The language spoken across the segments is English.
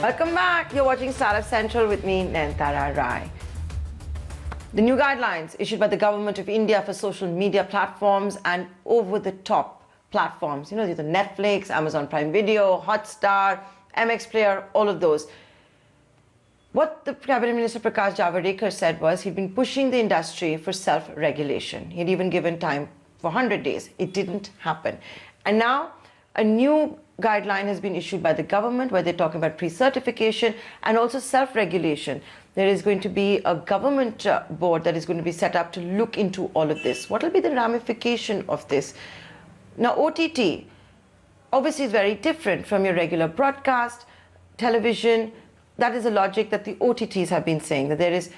Welcome back. You're watching Startup Central with me, Nayantara Rai. The new guidelines issued by the Government of India for social media platforms and over-the-top platforms, the Netflix, Amazon Prime Video, Hotstar, MX Player, all of those. What the Cabinet Minister Prakash Javadekar said was he'd been pushing the industry for self-regulation. He'd even given time for 100 days. It didn't happen. And now a new guideline has been issued by the government where they're talking about pre-certification and also self-regulation. There is going to be a government board that is going to be set up to look into all of this. What will be the ramification of this? Now, OTT obviously is very different from your regular broadcast, television. That is the logic that the OTTs have been saying, that there is,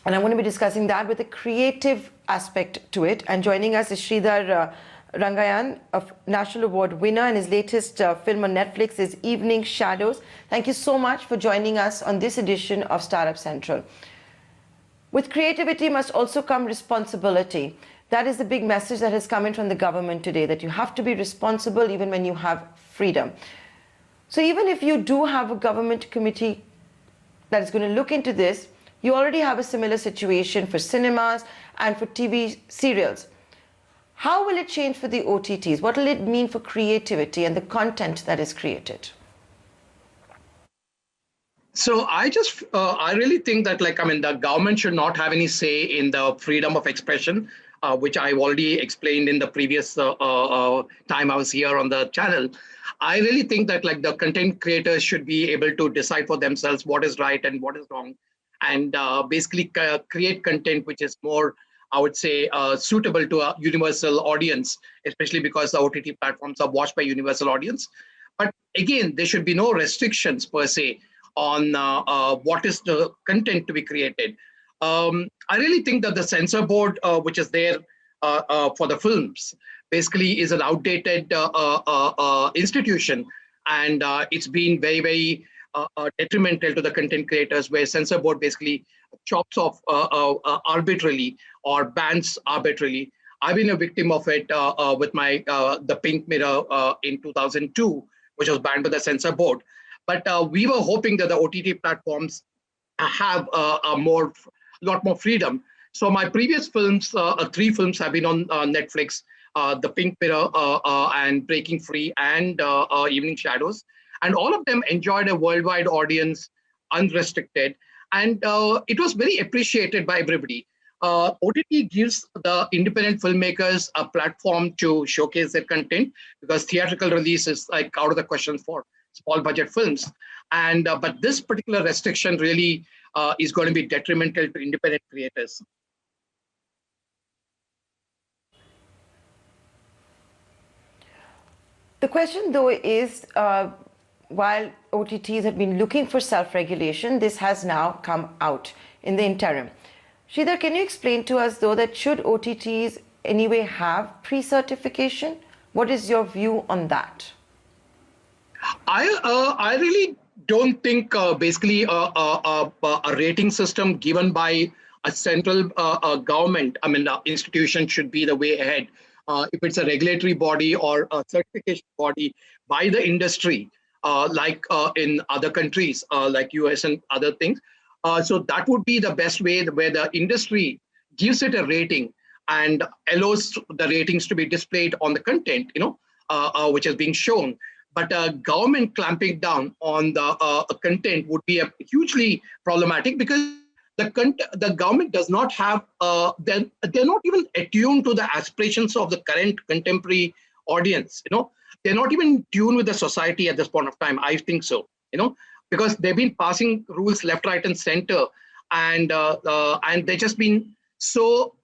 and I'm going to be discussing that with a creative aspect to it. And joining us is Sridhar Rangayan, a National Award winner, and his latest film on Netflix is Evening Shadows. Thank you so much for joining us on this edition of Startup Central. With creativity must also come responsibility. That is the big message that has come in from the government today, that you have to be responsible even when you have freedom. So even if you do have a government committee that is going to look into this, you already have a similar situation for cinemas and for TV serials. How will it change for the OTTs? What will it mean for creativity and the content that is created? So I really think that the government should not have any say in the freedom of expression, which I've already explained in the previous time I was here on the channel. I really think that the content creators should be able to decide for themselves what is right and what is wrong, and basically create content which is more, I would say, suitable to a universal audience, especially because the OTT platforms are watched by universal audience. But again, there should be no restrictions per se on what is the content to be created. I really think that the censor board, which is there for the films, basically is an outdated institution, and it's been very, very detrimental to the content creators, where censor board basically chops off arbitrarily or bans arbitrarily. I've been a victim of it with my the Pink Mirror in 2002, which was banned by the censor board. But we were hoping that the OTT platforms have a lot more freedom. So my previous films, 3 films have been on Netflix: The Pink Mirror, and Breaking Free, and Evening Shadows. And all of them enjoyed a worldwide audience, unrestricted. And it was very appreciated by everybody. OTT gives the independent filmmakers a platform to showcase their content, because theatrical release is out of the question for small budget films. And but this particular restriction really is going to be detrimental to independent creators. The question, though, is while OTTs have been looking for self-regulation, this has now come out in the interim. Sridhar, can you explain to us, though, that should OTTs anyway have pre-certification? What is your view on that? I really don't think basically a rating system given by a central government, institution, should be the way ahead. If it's a regulatory body or a certification body by the industry, like in other countries, like US and other things. So that would be the best way, where the industry gives it a rating and allows the ratings to be displayed on the content, which is being shown. But government clamping down on the content would be hugely problematic, because the government does not have, they're not even attuned to the aspirations of the current contemporary audience. They're not even tuned with the society at this point of time. I think so, because they've been passing rules left, right, and center, and they've just been so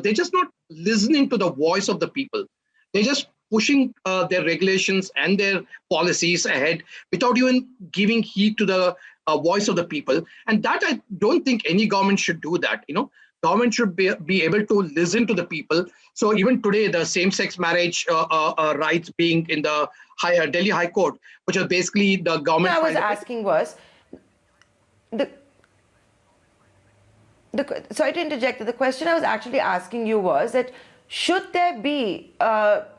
they're just not listening to the voice of the people. They're just pushing their regulations and their policies ahead without even giving heed to the voice of the people. And that, I don't think any government should do that. Government should be able to listen to the people. So even today, the same-sex marriage rights being in the Delhi High Court, which is basically the government. What I was asking was, sorry to interject, the question I was actually asking you was that should there be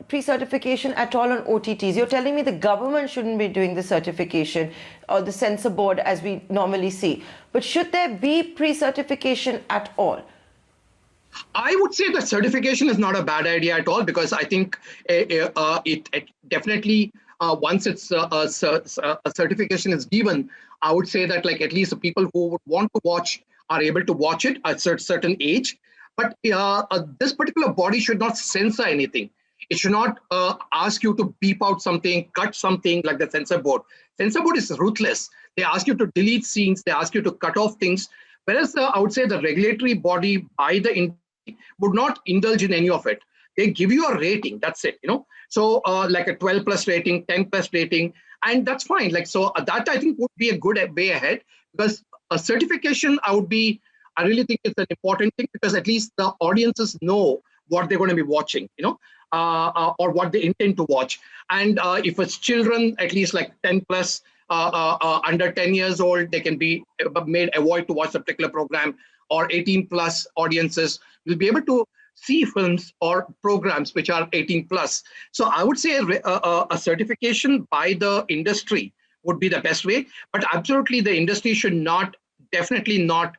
pre-certification at all on OTTs? You're telling me the government shouldn't be doing the certification or the censor board as we normally see. But should there be pre-certification at all? I would say that certification is not a bad idea at all, because I think it definitely, once it's a certification is given, I would say that like at least the people who would want to watch are able to watch it at a certain age. But this particular body should not censor anything. It should not ask you to beep out something, cut something like the censor board. Censor board is ruthless. They ask you to delete scenes. They ask you to cut off things. Whereas I would say the regulatory body by the industry would not indulge in any of it. They give you a rating. That's it. So like a 12 plus rating, 10 plus rating, and that's fine. Like so that I think would be a good way ahead, because a certification I really think it's an important thing, because at least the audiences know what they're going to be watching, or what they intend to watch. And if it's children, at least like 10 plus, under 10 years old, they can be made avoid to watch a particular program, or 18 plus audiences will be able to see films or programs which are 18 plus. So I would say a certification by the industry would be the best way. But absolutely, the industry should definitely not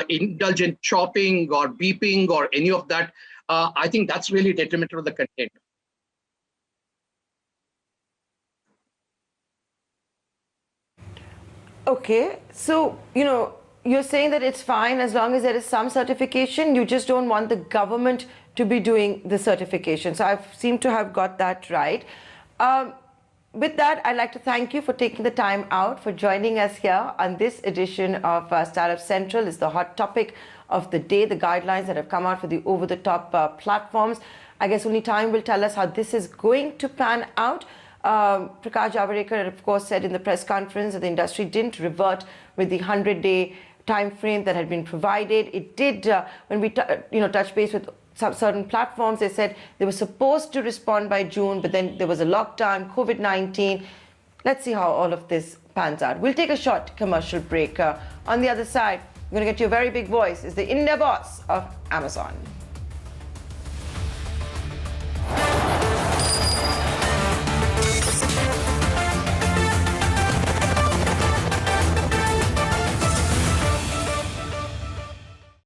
indulge in chopping or beeping or any of that. I think that's really detrimental to the content. Okay, so, you're saying that it's fine as long as there is some certification. You just don't want the government to be doing the certification. So I seem to have got that right. With that, I'd like to thank you for taking the time out, for joining us here on this edition of Startup Central. It's the hot topic of the day, the guidelines that have come out for the over-the-top platforms. I guess only time will tell us how this is going to pan out. Prakash Javadekar, of course, said in the press conference that the industry didn't revert with the 100-day time frame that had been provided. It did, when we touch base with some certain platforms, they said they were supposed to respond by June, but then there was a lockdown, COVID-19. Let's see how all of this pans out. We'll take a short commercial break. On the other side, we're going to get you a very big voice. Is the India boss of Amazon.